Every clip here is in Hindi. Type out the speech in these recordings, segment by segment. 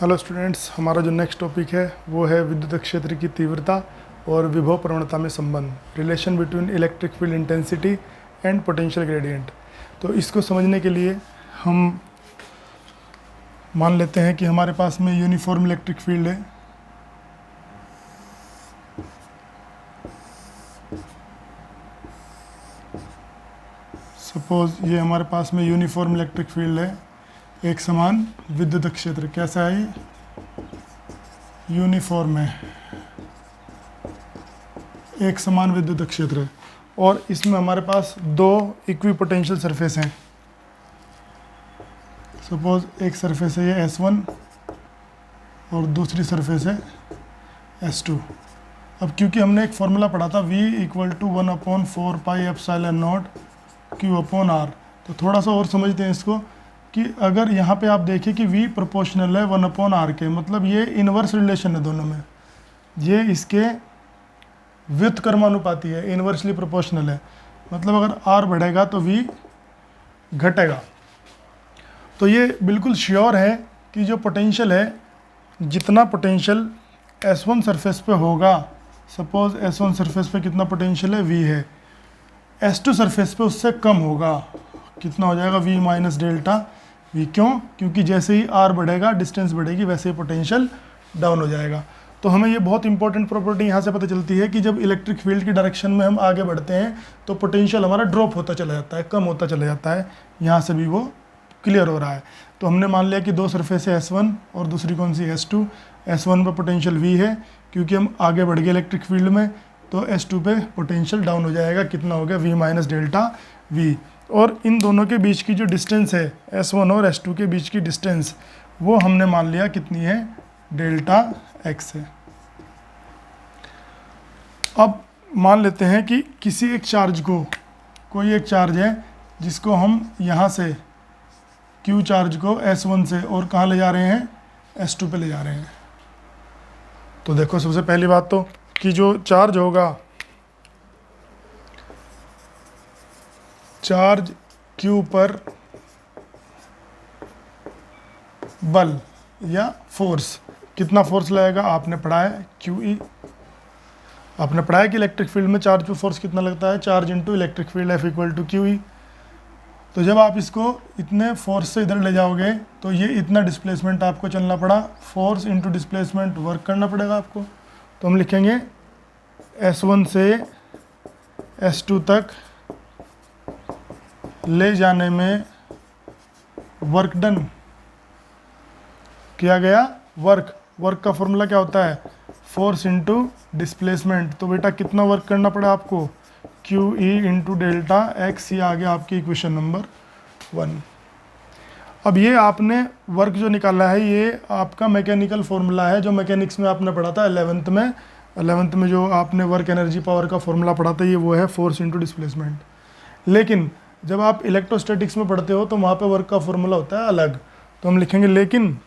हेलो स्टूडेंट्स, हमारा जो नेक्स्ट टॉपिक है वो है विद्युत क्षेत्र की तीव्रता और विभव प्रवणता में संबंध, relation between electric field intensity and potential gradient. तो इसको समझने के लिए हम मान लेते हैं कि हमारे पास में यूनिफॉर्म इलेक्ट्रिक फील्ड है। सपोज ये हमारे पास में यूनिफॉर्म इलेक्ट्रिक फील्ड है, एक समान विद्युत क्षेत्र। कैसा है? यूनिफॉर्म है, एक समान विद्युत क्षेत्र है और इसमें हमारे पास दो इक्विपोटेंशियल सरफेस हैं। सपोज एक सरफेस है ये S1 और दूसरी सरफेस है S2। अब क्योंकि हमने एक फॉर्मूला पढ़ा था V = 1/4πε0 Q/R, तो थोड़ा सा और समझते हैं इसको कि अगर यहाँ पे आप देखें कि V प्रोपोर्शनल है 1/R के, मतलब ये इनवर्स रिलेशन है दोनों में। ये इसके व्युत्क्रमानुपाती है, इनवर्सली प्रोपोर्शनल है, मतलब अगर R बढ़ेगा तो V घटेगा। तो ये बिल्कुल श्योर है कि जो पोटेंशियल है, जितना पोटेंशियल S1 सरफेस पे होगा, सपोज S1 सरफेस पे कितना पोटेंशियल है, V है, S2 सरफेस पे उससे कम होगा। कितना हो जाएगा? V minus delta V। क्यों? क्योंकि जैसे ही R बढ़ेगा, डिस्टेंस बढ़ेगी, वैसे ही पोटेंशियल डाउन हो जाएगा। तो हमें ये बहुत इंपॉर्टेंट प्रॉपर्टी यहाँ से पता चलती है कि जब इलेक्ट्रिक फील्ड की डायरेक्शन में हम आगे बढ़ते हैं तो पोटेंशियल हमारा ड्रॉप होता चला जाता है, कम होता चला जाता है। यहाँ से भी वो क्लियर हो रहा है। तो हमने मान लिया कि दो सरफेस है S1 और दूसरी कौन सी? S2। S1 पे पोटेंशियल V है, क्योंकि हम आगे बढ़ गए इलेक्ट्रिक फील्ड में, तो S2 पे पोटेंशियल डाउन हो जाएगा। कितना हो गया? V minus delta V। और इन दोनों के बीच की जो डिस्टेंस है, S1 और S2 के बीच की डिस्टेंस, वो हमने मान लिया कितनी है? डेल्टा x है। अब मान लेते हैं कि किसी एक चार्ज को, कोई एक चार्ज है जिसको हम यहाँ से Q चार्ज को S1 से और कहाँ ले जा रहे हैं? S2 पे ले जा रहे हैं। तो देखो, सबसे पहली बात तो कि जो चार्ज होगा, चार्ज Q पर बल या फोर्स, कितना फोर्स लगेगा? आपने पढ़ा है QE। आपने पढ़ा है कि इलेक्ट्रिक फील्ड में चार्ज पे फोर्स कितना लगता है? Charge into electric field F = QE। तो जब आप इसको इतने फोर्स से इधर ले जाओगे तो ये इतना डिस्प्लेसमेंट आपको चलना पड़ा, फोर्स इंटू डिस्प्लेसमेंट वर्क करना पड़ेगा आपको। तो हम लिखेंगे S1 से S2 तक ले जाने में वर्क डन किया गया। वर्क का फॉर्मूला क्या होता है? Force into displacement. तो बेटा कितना वर्क करना पड़ा आपको? QE into delta x। ये आ गया आपकी इक्वेशन नंबर 1। अब ये आपने वर्क जो निकाला है, ये आपका मैकेनिकल फॉर्मूला है जो मैकेनिक्स में आपने पढ़ा था 11th में। 11th में जो आपने वर्क एनर्जी पावर का फॉर्मूला पढ़ा था, ये वो है फोर्स इंटू डिस्प्लेसमेंट। लेकिन जब आप इलेक्ट्रोस्टैटिक्स में पढ़ते हो तो वहाँ पे वर्क का फॉर्मूला होता है अलग। तो हम लिखेंगे लेकिन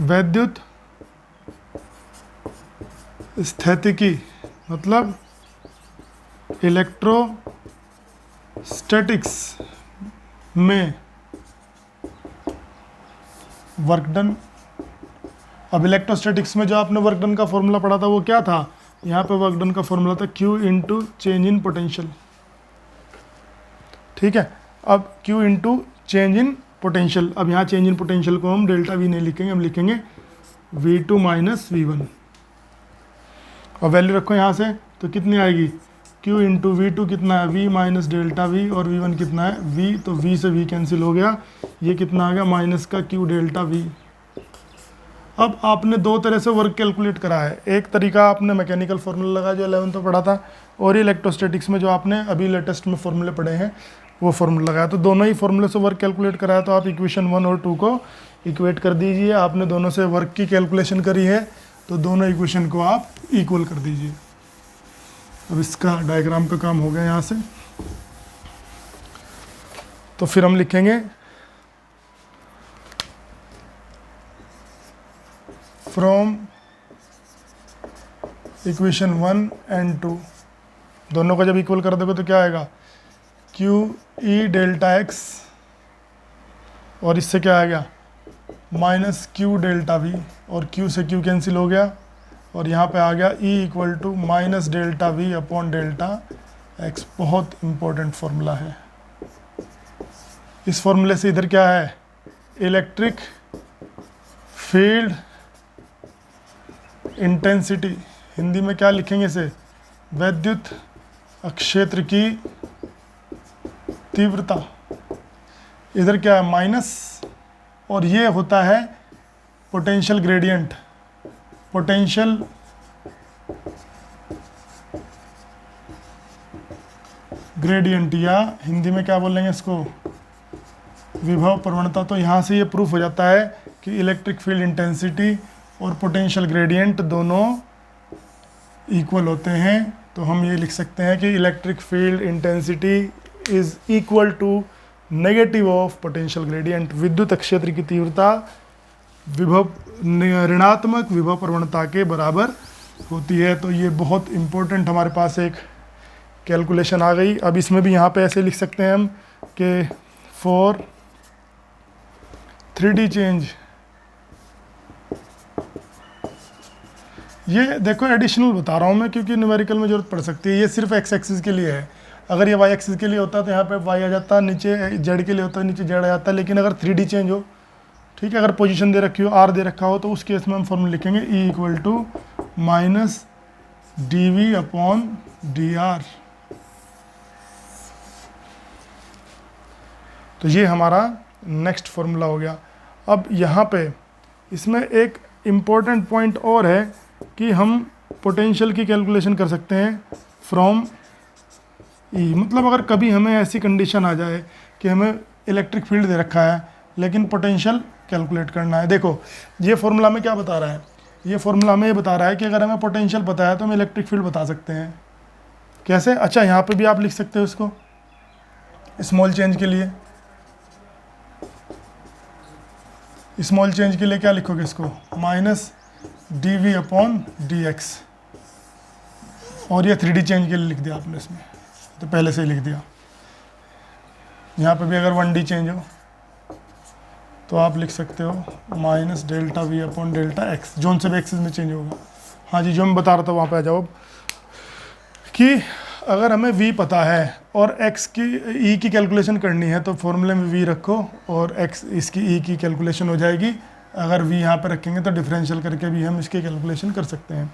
वैद्युत स्थितिकी, मतलब इलेक्ट्रोस्टैटिक्स में वर्क डन। अब इलेक्ट्रोस्टैटिक्स में जो आपने वर्क डन का फॉर्मूला पढ़ा था वो क्या था? यहाँ पे वर्क डन का फॉर्मूला था Q into change in potential. ठीक है, अब Q into change in potential. अब यहाँ चेंज इन पोटेंशियल को हम डेल्टा V नहीं लिखेंगे, हम लिखेंगे V2 माइनस V1। और वैल्यू रखो यहाँ से, तो कितनी आएगी? Q इंटू V2 कितना है? V minus delta V। और V1 कितना है? V। तो V से V कैंसिल हो गया, ये कितना आ गया? माइनस का Q डेल्टा V। अब आपने दो तरह से वर्क कैलकुलेट करा है। एक तरीका आपने मैकेनिकल फॉर्मूला लगा जो 11th में पढ़ा था, और ये इलेक्ट्रोस्टैटिक्स में जो आपने अभी लेटेस्ट में फॉर्मूले पढ़े हैं वो फॉर्मूला लगाया। तो दोनों ही फॉर्मूले से वर्क कैलकुलेट कराया, तो आप इक्वेशन 1 और 2 को इक्वेट कर दीजिए। आपने दोनों से वर्क की कैलकुलेशन करी है, तो दोनों इक्वेशन को आप इक्वल कर दीजिए। अब इसका डायग्राम का काम हो गया यहाँ से। तो फिर हम लिखेंगे फ्रॉम इक्वेशन 1 एंड 2, दोनों को जब इक्वल कर दोगे तो क्या आएगा? QE डेल्टा x और इससे क्या आ गया माइनस क्यू डेल्टा वी, और क्यू से क्यू कैंसिल हो गया, और यहाँ पे आ गया E equal to minus delta V upon delta X. बहुत इंपॉर्टेंट फॉर्मूला है। इस फॉर्मूले से इधर क्या है, इलेक्ट्रिक फील्ड इंटेंसिटी, हिंदी में क्या लिखेंगे इसे, वैद्युत क्षेत्र की तीव्रता। इधर क्या है माइनस, और ये होता है पोटेंशियल ग्रेडियंट। पोटेंशियल ग्रेडियंट, या हिंदी में क्या बोलेंगे इसको, विभव प्रवणता। तो यहाँ से ये प्रूफ हो जाता है कि इलेक्ट्रिक फील्ड इंटेंसिटी और पोटेंशियल ग्रेडियंट दोनों इक्वल होते हैं। तो हम ये लिख सकते हैं कि electric field intensity is equal to negative of potential gradient. विद्युत क्षेत्र की तीव्रता विभव ऋणात्मक विभव प्रवणता के बराबर होती है। तो ये बहुत इंपॉर्टेंट हमारे पास एक कैलकुलेशन आ गई। अब इसमें भी यहाँ पे ऐसे लिख सकते हैं हम कि फॉर 3D चेंज, ये देखो एडिशनल बता रहा हूँ मैं क्योंकि न्यूमेरिकल में जरूरत पड़ सकती है। ये सिर्फ एक्स एक्सिस के लिए है। अगर ये वाई एक्सिस के लिए होता तो यहाँ पे वाई आ जाता, नीचे जेड के लिए होता नीचे जेड आ जाता। लेकिन अगर 3D चेंज हो, ठीक है, अगर पोजीशन दे रखी हो, आर दे रखा हो, तो उस केस में हम फॉर्मूला लिखेंगे E equal to minus D V upon D R. तो ये हमारा नेक्स्ट फॉर्मूला हो गया। अब यहाँ पे इसमें एक इम्पॉर्टेंट पॉइंट और है कि हम पोटेंशियल की कैलकुलेशन कर सकते हैं फ्रॉम ई। मतलब अगर कभी हमें ऐसी कंडीशन आ जाए कि हमें इलेक्ट्रिक फील्ड दे रखा है लेकिन पोटेंशियल कैलकुलेट करना है। देखो ये फॉर्मूला में क्या बता रहा है, ये फॉर्मूला में ये बता रहा है कि अगर हमें पोटेंशियल पता है तो हम इलेक्ट्रिक फील्ड बता सकते हैं। कैसे? अच्छा, यहाँ पे भी आप लिख सकते हो इसको स्मॉल चेंज के लिए। स्मॉल चेंज के लिए क्या लिखोगे इसको, minus D V upon D X. और ये 3D चेंज के लिए लिख दिया आपने इसमें, तो पहले से ही लिख दिया। यहाँ पे भी अगर 1D चेंज हो तो आप लिख सकते हो minus delta V upon delta x, zone से भी एक्सिस में चेंज होगा। हाँ जी, जो मैं बता रहा था वहाँ पे आ जाओ कि अगर हमें v पता है और x की e की कैलकुलेशन करनी है तो फॉर्मूले में v रखो और x इसकी e की कैलकुलेशन हो जाएगी। अगर v यहाँ पे रखेंगे तो डिफरेंशियल करके भी हम इसकी कैलकुलेशन कर सकते हैं।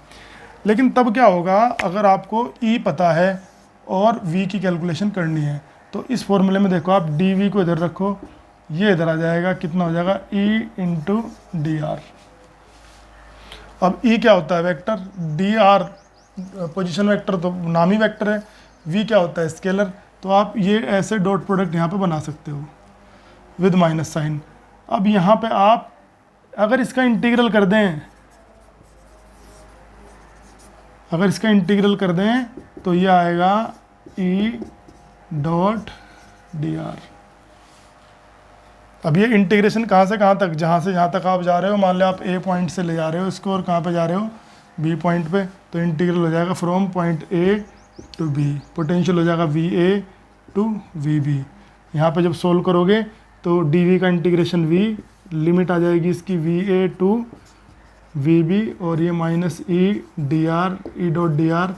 लेकिन तब क्या होगा, अगर आपको e पता है और v की कैलकुलेशन करनी है तो इस फॉर्मूले में देखो आप dv को इधर रखो, ये इधर आ जाएगा, कितना हो जाएगा e इंटू डी आर। अब e क्या होता है, vector, D R position vector, तो नाम ही वेक्टर है। v क्या होता है, स्केलर। तो आप ये ऐसे डॉट प्रोडक्ट यहाँ पे बना सकते हो विद माइनस साइन। अब यहाँ पे आप अगर इसका इंटीग्रल कर दें, अगर इसका इंटीग्रल कर दें तो ये आएगा e डॉट डी आर। अब ये इंटीग्रेशन कहाँ से कहाँ तक, जहाँ से जहाँ तक आप जा रहे हो, मान लो आप a पॉइंट से ले जा रहे हो इसको और कहाँ पे जा रहे हो b पॉइंट पे, तो इंटीग्रल हो जाएगा from point a to b। Potential हो जाएगा va टू vb। यहाँ पे जब सोल्व करोगे तो dv का इंटीग्रेशन v, लिमिट आ जाएगी इसकी va टू vb, और ये minus e D R, E dot D R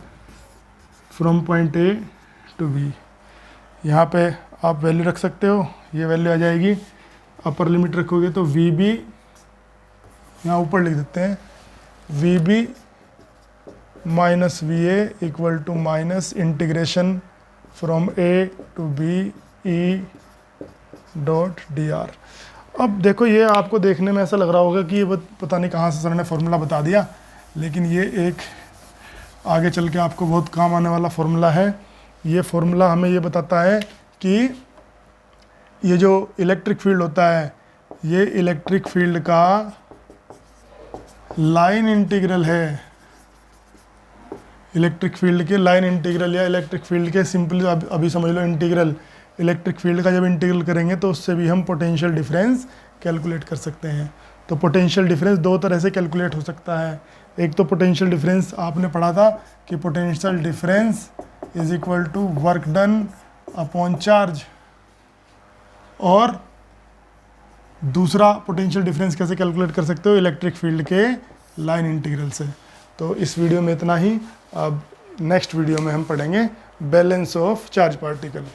from point a to b। यहाँ पे आप वैल्यू रख सकते हो, ये वैल्यू आ जाएगी। अपर लिमिट रखोगे तो vb, यहाँ ऊपर लिख देते हैं vb minus va equal to minus integration from a to b e dot D R. अब देखो ये आपको देखने में ऐसा लग रहा होगा कि ये पता नहीं कहाँ से सर ने फॉर्मूला बता दिया, लेकिन ये एक आगे चल के आपको बहुत काम आने वाला फॉर्मूला है। ये फॉर्मूला हमें ये बताता है कि ये जो इलेक्ट्रिक फील्ड होता है, ये इलेक्ट्रिक फील्ड का लाइन इंटीग्रल है। इलेक्ट्रिक फील्ड के लाइन इंटीग्रल या इलेक्ट्रिक फील्ड के सिंपली अभी समझ लो इंटीग्रल। इलेक्ट्रिक फील्ड का जब इंटीग्रल करेंगे तो उससे भी हम पोटेंशियल डिफरेंस कैलकुलेट कर सकते हैं। तो पोटेंशियल डिफरेंस दो तरह से कैलकुलेट हो सकता है। एक तो पोटेंशियल डिफरेंस आपने पढ़ा था कि potential difference is equal to work done upon charge, और दूसरा पोटेंशियल डिफरेंस कैसे कैलकुलेट कर सकते हो, इलेक्ट्रिक फील्ड के लाइन इंटीग्रल से। तो इस वीडियो में इतना ही। अब नेक्स्ट वीडियो में हम पढ़ेंगे बैलेंस ऑफ चार्ज पार्टिकल।